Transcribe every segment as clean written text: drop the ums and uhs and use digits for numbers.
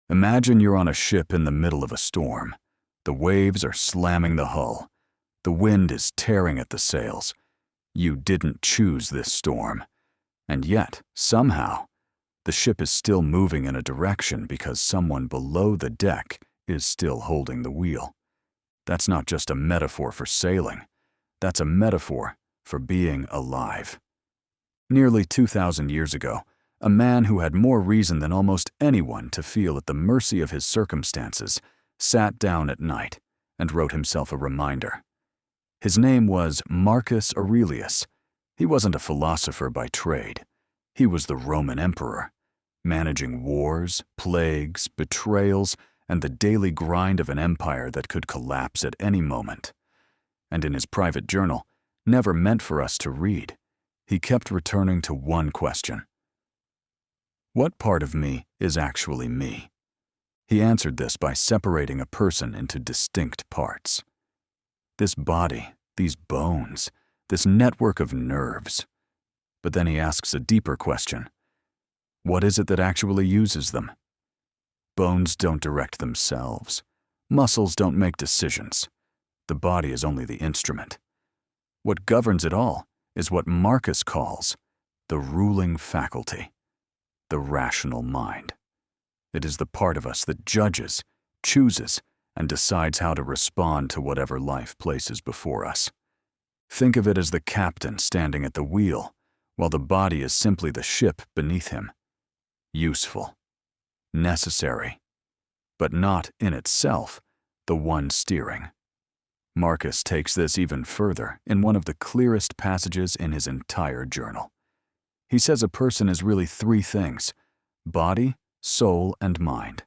Imagine you're on a ship in the middle of a storm. The waves are slamming the hull. The wind is tearing at the sails. You didn't choose this storm. And yet, somehow, the ship is still moving in a direction because someone below the deck is still holding the wheel. That's not just a metaphor for sailing. That's a metaphor for being alive. Nearly 2,000 years ago, a man who had more reason than almost anyone to feel at the mercy of his circumstances sat down at night and wrote himself a reminder. His name was Marcus Aurelius. He wasn't a philosopher by trade. He was the Roman emperor, managing wars, plagues, betrayals, and the daily grind of an empire that could collapse at any moment. And in his private journal, never meant for us to read, he kept returning to one question. What part of me is actually me? He answered this by separating a person into distinct parts. This body, these bones, this network of nerves. But then he asks a deeper question. What is it that actually uses them? Bones don't direct themselves. Muscles don't make decisions. The body is only the instrument. What governs it all is what Marcus calls the ruling faculty, the rational mind. It is the part of us that judges, chooses, and decides how to respond to whatever life places before us. Think of it as the captain standing at the wheel, while the body is simply the ship beneath him. Useful, necessary, but not in itself the one steering. Marcus takes this even further in one of the clearest passages in his entire journal. He says a person is really three things: body, soul, and mind.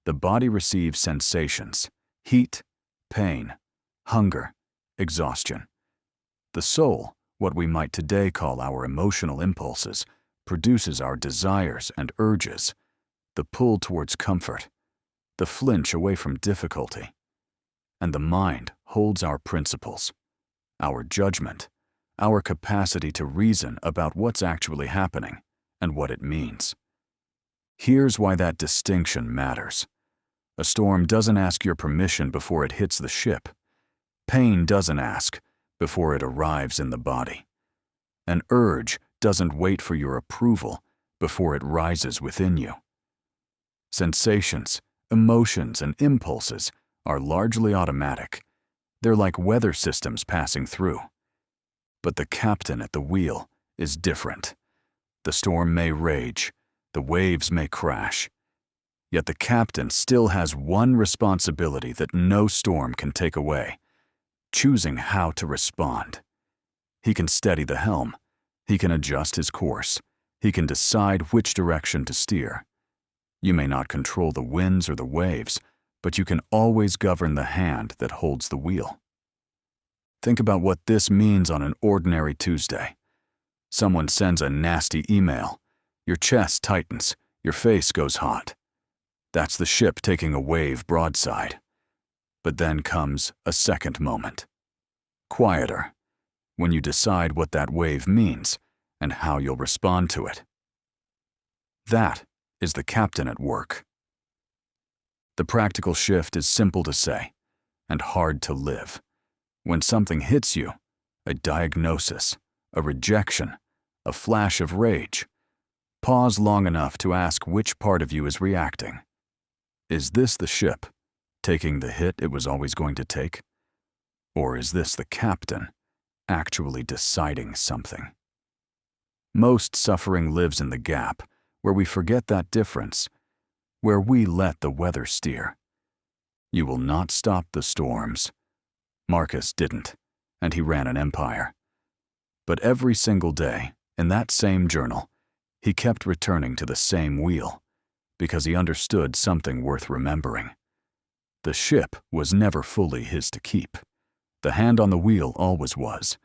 The body receives sensations: heat, pain, hunger, exhaustion. The soul, what we might today call our emotional impulses, produces our desires and urges, the pull towards comfort, the flinch away from difficulty. And the mind holds our principles, our judgment, our capacity to reason about what's actually happening and what it means. Here's why that distinction matters. A storm doesn't ask your permission before it hits the ship. Pain doesn't ask before it arrives in the body. An urge doesn't wait for your approval before it rises within you. Sensations, emotions, and impulses are largely automatic. They're like weather systems passing through. But the captain at the wheel is different. The storm may rage, the waves may crash, yet the captain still has one responsibility that no storm can take away: choosing how to respond. He can steady the helm, he can adjust his course, he can decide which direction to steer. You may not control the winds or the waves, but you can always govern the hand that holds the wheel. Think about what this means on an ordinary Tuesday. Someone sends a nasty email. Your chest tightens, your face goes hot. That's the ship taking a wave broadside. But then comes a second moment. Quieter, when you decide what that wave means and how you'll respond to it. That is the captain at work. The practical shift is simple to say and hard to live. When something hits you, a diagnosis, a rejection, a flash of rage, pause long enough to ask which part of you is reacting. Is this the ship, taking the hit it was always going to take? Or is this the captain, actually deciding something? Most suffering lives in the gap, where we forget that difference, where we let the weather steer. You will not stop the storms. Marcus didn't, and he ran an empire. But every single day, in that same journal, he kept returning to the same wheel, because he understood something worth remembering. The ship was never fully his to keep. The hand on the wheel always was,